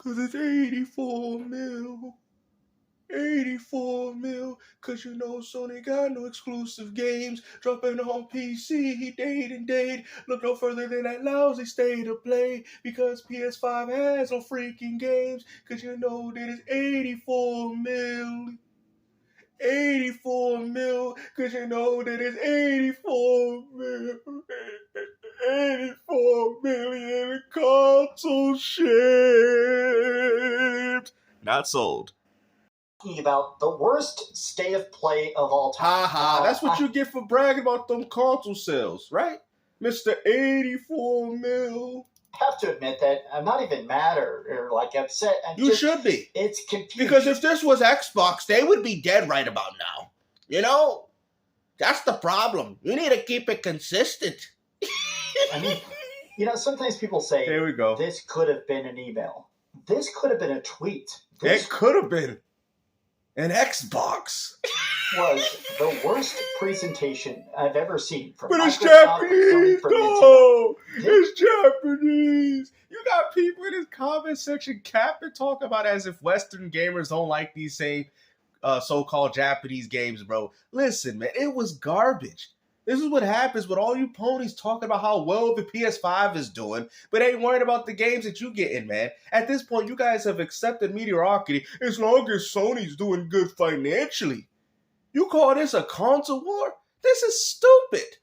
Cause it's 84 mil. 84 mil, cause you know Sony got no exclusive games dropping on PC day and date. Look no further than that lousy state of play, because PS5 has no freaking games, cause you know that it's 84 mil. 84 mil, cause you know that it's 84 mil. 84 million console shipped. Not sold. About the worst state of play of all time. Haha, that's what you get for bragging about them console sales, right? Mr. 84 mil. I have to admit that I'm not even mad or like upset. You should be. It's confusing. Because if this was Xbox, they would be dead right about now. You know? That's the problem. You need to keep it consistent. I mean, you know, sometimes people say, there we go. This could have been an email. This could have been a tweet. It could have been an Xbox. Was the worst presentation I've ever seen from But it's Microsoft, Japanese, no! It's Japanese. You got people in this comment section capping talking about it as if Western gamers don't like these same so-called Japanese games, bro. Listen, man, it was garbage. This is what happens with all you ponies talking about how well the PS5 is doing, but ain't worried about the games that you get in, man. At this point, you guys have accepted mediocrity as long as Sony's doing good financially. You call this a console war? This is stupid.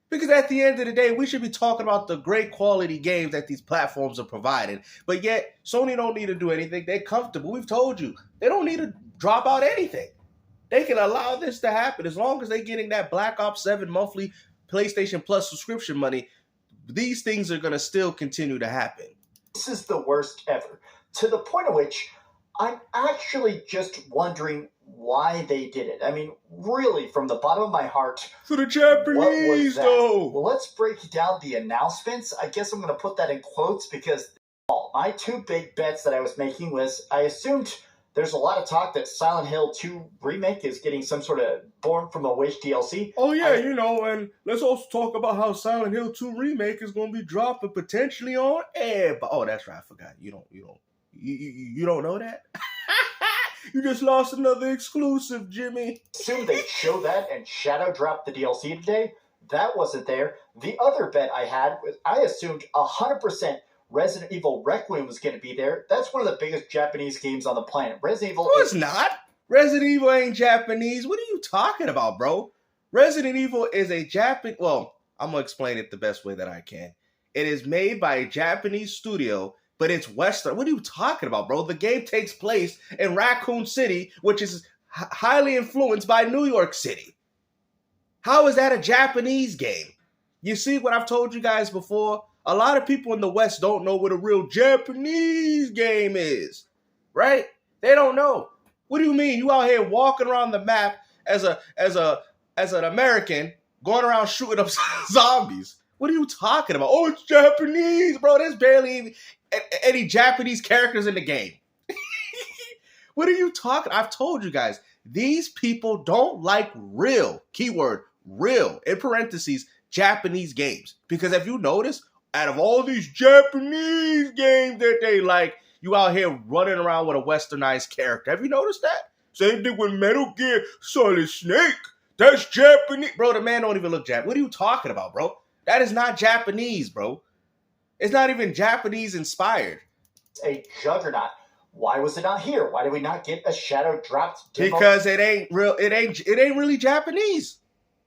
Because at the end of the day, we should be talking about the great quality games that these platforms are providing. But yet, Sony don't need to do anything. They're comfortable. We've told you. They don't need to drop out anything. They can allow this to happen as long as they're getting that Black Ops 7 monthly PlayStation Plus subscription money. These things are going to still continue to happen. This is the worst ever. To the point at which I'm actually just wondering why they did it. I mean, really, from the bottom of my heart. For the Japanese, though. Well, let's break down the announcements. I guess I'm going to put that in quotes because my two big bets that I was making was I assumed there's a lot of talk that Silent Hill 2 Remake is getting some sort of Born from a Wish DLC. Oh, yeah, and let's also talk about how Silent Hill 2 Remake is going to be dropping potentially on air. Oh, that's right, I forgot. You don't know that? You just lost another exclusive, Jimmy. Assume they show that and shadow drop the DLC today. That wasn't there. The other bet I had was I assumed 100% Resident Evil Requiem was going to be there. That's one of the biggest Japanese games on the planet. Resident Evil. No, it's not. Resident Evil ain't Japanese. What are you talking about, bro? Resident Evil is a Japanese. Well, I'm gonna explain it the best way that I can. It is made by a Japanese studio, but it's Western. What are you talking about, bro? The game takes place in Raccoon City, which is highly influenced by New York City. How is that a Japanese game? You see what I've told you guys before? A lot of people in the West don't know what a real Japanese game is, right? They don't know. What do you mean? You out here walking around the map as an American going around shooting up zombies? What are you talking about? Oh, it's Japanese, bro. There's barely even any Japanese characters in the game. What are you talking? I've told you guys, these people don't like real, keyword, real, in parentheses, Japanese games. Because if you notice, out of all these Japanese games that they like, you out here running around with a westernized character. Have you noticed that? Same thing with Metal Gear Solid Snake. That's Japanese. Bro, the man don't even look Japanese. What are you talking about, bro? That is not Japanese, bro. It's not even Japanese inspired. A juggernaut. Why was it not here? Why did we not get a shadow dropped demo? Because it ain't real. It ain't really Japanese.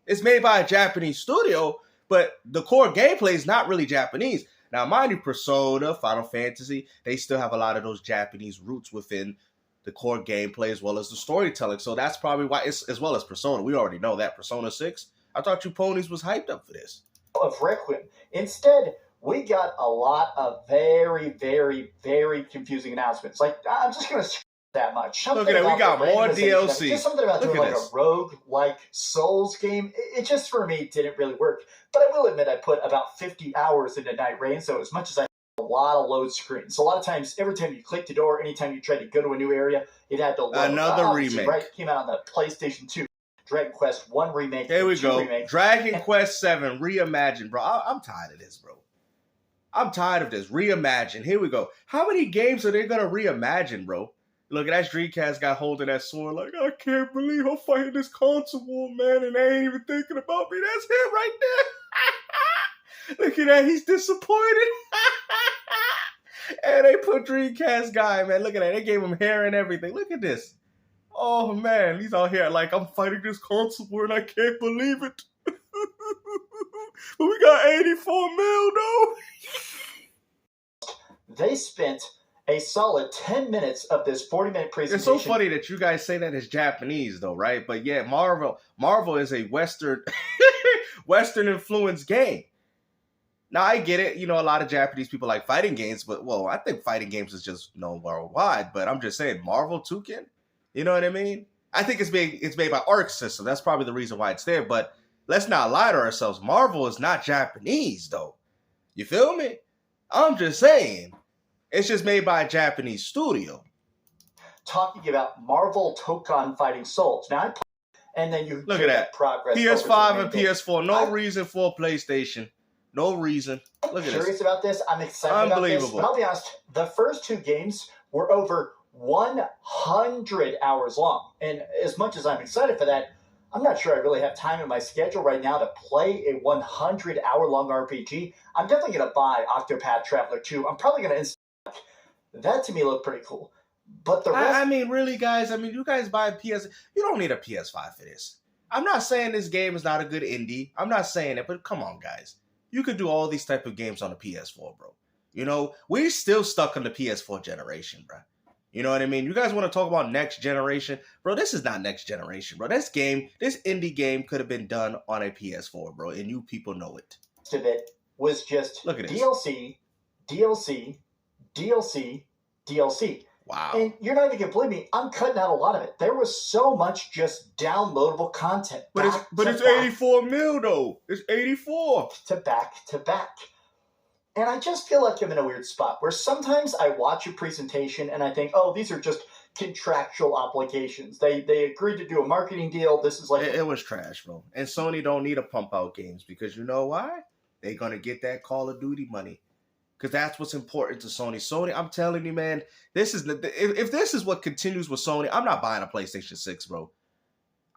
It's made by a Japanese studio, but the core gameplay is not really Japanese. Now, mind you, Persona, Final Fantasy, they still have a lot of those Japanese roots within the core gameplay as well as the storytelling. So that's probably why, as well as Persona. We already know that. Persona 6. I thought you ponies was hyped up for this. Of Requiem. Instead, we got a lot of very, very, very confusing announcements. Like, I'm just going to that much. Look at that. We got more DLC. Just something about doing like a rogue-like Souls game. It just, for me, didn't really work. But I will admit I put about 50 hours into Night Rain, so as much as I had a lot of load screens. So a lot of times, every time you clicked the door, anytime you tried to go to a new area, it had to load. Another remake. Right, came out on the PlayStation 2. Dragon Quest 1 remake. There we go. Dragon Quest 7 reimagined, bro. I'm tired of this, bro. I'm tired of this. Reimagine. Here we go. How many games are they gonna reimagine, bro? Look at that Dreamcast guy holding that sword like, I can't believe I'm fighting this console war, man, and they ain't even thinking about me. That's him right there. Look at that. He's disappointed. And they put Dreamcast guy, man. Look at that. They gave him hair and everything. Look at this. Oh, man. He's out here like, I'm fighting this console war and I can't believe it. But we got 84 mil, though. They spent a solid 10 minutes of this 40-minute presentation. It's so funny that you guys say that it's Japanese, though, right? But yeah, Marvel is a Western influenced game. Now, I get it. You know, a lot of Japanese people like fighting games, but, well, I think fighting games is just known worldwide. But I'm just saying, Marvel Toucan? You know what I mean? I think it's made by Arc System. That's probably the reason why it's there. But let's not lie to ourselves. Marvel is not Japanese, though. You feel me? I'm just saying. It's just made by a Japanese studio. Talking about Marvel Toucan Fighting Souls. Now, and then you look at that progress. PS5 and PS4. No reason for a PlayStation. No reason. Look at this. I'm curious about this. I'm excited about this. But I'll be honest, the first two games were over 100 hours long. And as much as I'm excited for that, I'm not sure I really have time in my schedule right now to play a 100-hour-long RPG. I'm definitely going to buy Octopath Traveler 2. I'm probably going to install that. To me looked pretty cool. But the rest... I mean, really, guys, you guys buy a PS... You don't need a PS5 for this. I'm not saying this game is not a good indie. I'm not saying it, but come on, guys. You could do all these type of games on a PS4, bro. You know, we're still stuck on the PS4 generation, bro. You know what I mean? You guys want to talk about next generation? Bro, this is not next generation, bro. This indie game could have been done on a PS4, bro, and you people know it. Of it was just look at this. DLC. Wow. And you're not even going to believe me, I'm cutting out a lot of it. There was so much just downloadable content. But it's 84 mil, though. It's 84. To back. And I just feel like I'm in a weird spot where sometimes I watch a presentation and I think, oh, these are just contractual obligations. They agreed to do a marketing deal. This is like... It was trash, bro. And Sony don't need to pump out games because you know why? They're going to get that Call of Duty money. Because that's what's important to Sony. Sony, I'm telling you, man, if this is what continues with Sony, I'm not buying a PlayStation 6, bro.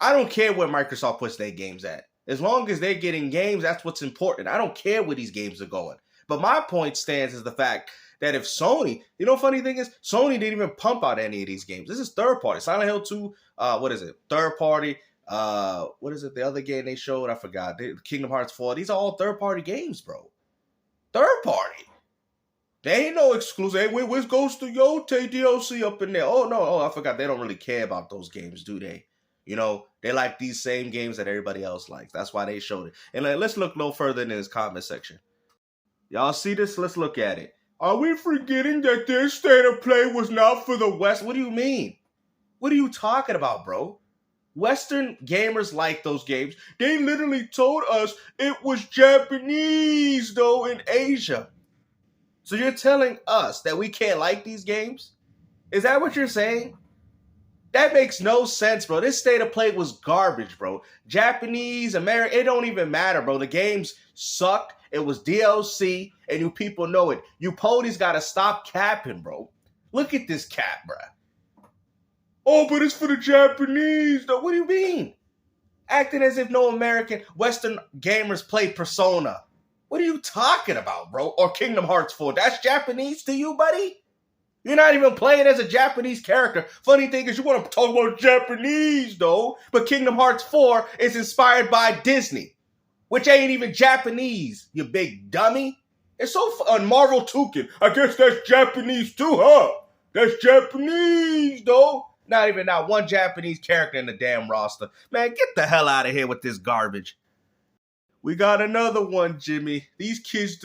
I don't care where Microsoft puts their games at. As long as they're getting games, that's what's important. I don't care where these games are going. But my point stands is the fact that if Sony, you know, funny thing is, Sony didn't even pump out any of these games. This is third party. Silent Hill 2, what is it? Third party. What is it? The other game they showed, I forgot. Kingdom Hearts 4. These are all third party games, bro. Third party. They ain't no exclusive. Hey, where's Ghost of Yote DLC up in there? Oh, no. Oh, I forgot. They don't really care about those games, do they? You know, they like these same games that everybody else likes. That's why they showed it. And let's look no further in this comment section. Y'all see this? Let's look at it. Are we forgetting that their state of play was not for the West? What do you mean? What are you talking about, bro? Western gamers like those games. They literally told us it was Japanese, though, in Asia. So you're telling us that we can't like these games? Is that what you're saying? That makes no sense, bro. This state of play was garbage, bro. Japanese, American, it don't even matter, bro. The games suck. It was DLC, and you people know it. You ponies gotta stop capping, bro. Look at this cap, bro. Oh, but it's for the Japanese, though. What do you mean? Acting as if no American, Western gamers play Persona. What are you talking about, bro? Or Kingdom Hearts 4. That's Japanese to you, buddy? You're not even playing as a Japanese character. Funny thing is, you want to talk about Japanese, though. But Kingdom Hearts 4 is inspired by Disney, which ain't even Japanese, you big dummy. It's so fun. Marvel Toucan. I guess that's Japanese too, huh? That's Japanese, though. Not one Japanese character in the damn roster. Man, get the hell out of here with this garbage. We got another one, Jimmy. These kids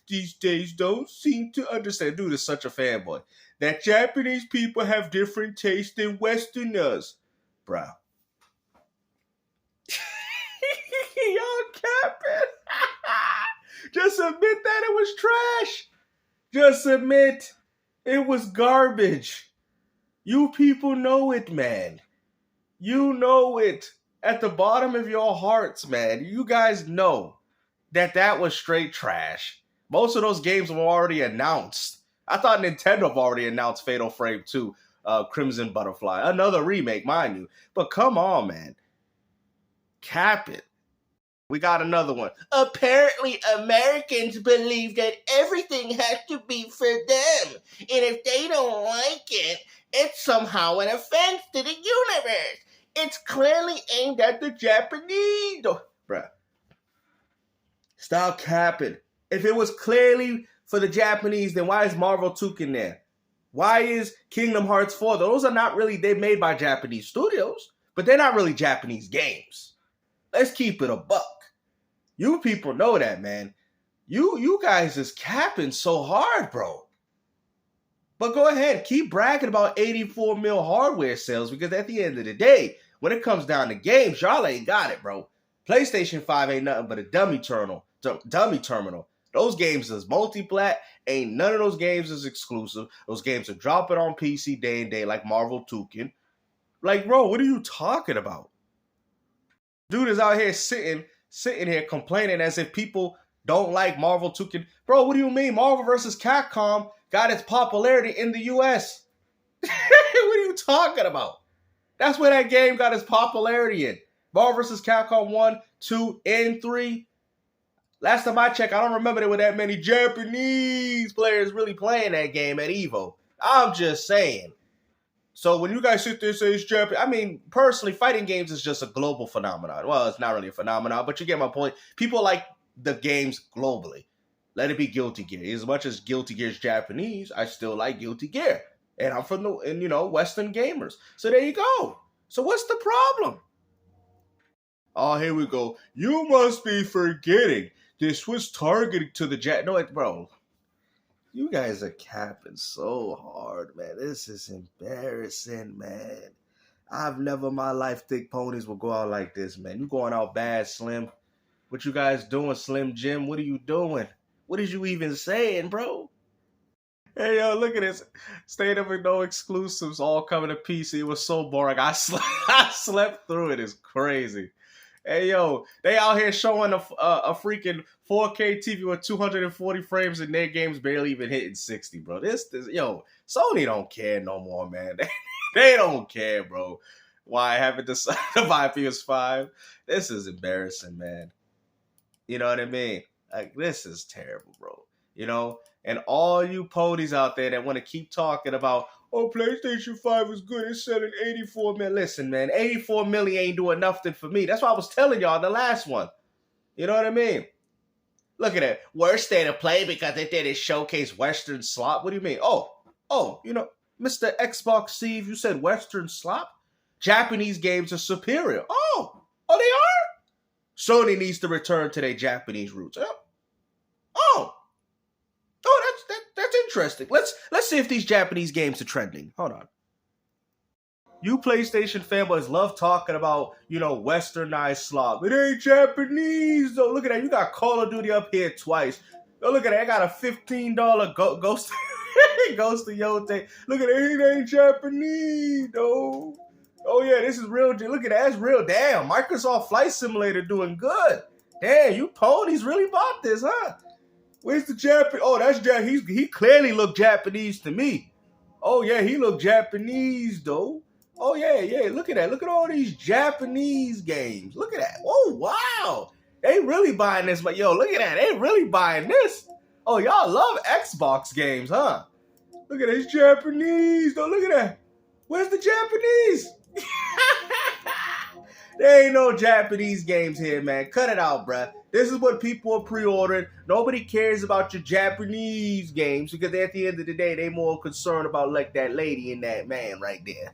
these days don't seem to understand. Dude is such a fanboy. That Japanese people have different tastes than Westerners. Bro. Y'all capping. Just admit that it was trash. Just admit it was garbage. You people know it, man. You know it. At the bottom of your hearts, man, you guys know that was straight trash. Most of those games were already announced. I thought Nintendo have already announced Fatal Frame 2, Crimson Butterfly. Another remake, mind you. But come on, man. Cap it. We got another one. Apparently, Americans believe that everything has to be for them. And if they don't like it, it's somehow an offense to the universe. It's clearly aimed at the Japanese. Bruh. Stop capping. If it was clearly for the Japanese, then why is Marvel 2 in there? Why is Kingdom Hearts 4? Those are not really, they're made by Japanese studios, but they're not really Japanese games. Let's keep it a buck. You people know that, man. You guys is capping so hard, bro. But go ahead, keep bragging about 84 mil hardware sales, because at the end of the day, when it comes down to games, y'all ain't got it, bro. PlayStation 5 ain't nothing but a dummy terminal. Those games is multi-plat. Ain't none of those games is exclusive. Those games are dropping on PC day and day like Marvel 2 can. Like, bro, what are you talking about? Dude is out here sitting here complaining as if people don't like Marvel 2 can. Bro, what do you mean? Marvel vs. Capcom got its popularity in the US. What are you talking about? That's where that game got its popularity in. Marvel vs. Capcom 1, 2, and 3. Last time I checked, I don't remember there were that many Japanese players really playing that game at EVO. I'm just saying. So when you guys sit there and say it's Japan, I mean, personally, fighting games is just a global phenomenon. Well, it's not really a phenomenon, but you get my point. People like the games globally. Let it be Guilty Gear. As much as Guilty Gear is Japanese, I still like Guilty Gear. And I'm from Western gamers. So there you go. So what's the problem? Oh, here we go. You must be forgetting. This was targeted to the No, bro. You guys are capping so hard, man. This is embarrassing, man. I've never in my life think ponies will go out like this, man. You going out bad, Slim. What you guys doing, Slim Jim? What are you doing? What is you even saying, bro? Hey, yo, look at this. State of it, no exclusives, all coming to PC. It was so boring. I slept through it. It's crazy. Hey, yo, they out here showing a freaking 4K TV with 240 frames and their games barely even hitting 60, bro. Yo, Sony don't care no more, man. They don't care, bro. Why I haven't decided to buy PS5? This is embarrassing, man. You know what I mean? Like, this is terrible, bro. You know? And all you ponies out there that want to keep talking about, oh, PlayStation 5 is good, it's selling 84 million. Listen, man, 84 million ain't doing nothing for me. That's what I was telling y'all in the last one. You know what I mean? Look at that. Worst state of play because they did showcase Western slop. What do you mean? Oh, Mr. Xbox Steve, you said Western slop? Japanese games are superior. Oh, they are? Sony needs to return to their Japanese roots. Oh, that's interesting. Let's see if these Japanese games are trending. Hold on. You PlayStation fanboys love talking about, westernized slop. It ain't Japanese, though. Look at that. You got Call of Duty up here twice. Oh, look at that. I got a $15 Ghost Ghost of Yote. Look at that. It ain't Japanese, though. Oh, yeah, this is real. Look at that. That's real. Damn, Microsoft Flight Simulator doing good. Damn, you ponies really bought this, huh? Where's the Japanese? Oh, that's he clearly looked Japanese to me. Oh, yeah, he looked Japanese, though. Oh, yeah. Look at that. Look at all these Japanese games. Look at that. Oh, wow. They really buying this. But, yo, look at that. They really buying this. Oh, y'all love Xbox games, huh? Look at this Japanese, though. Look at that. Where's the Japanese? There ain't no Japanese games here, man. Cut it out, bruh. This is what people are pre-ordering. Nobody cares about your Japanese games because at the end of the day, they more concerned about like that lady and that man right there.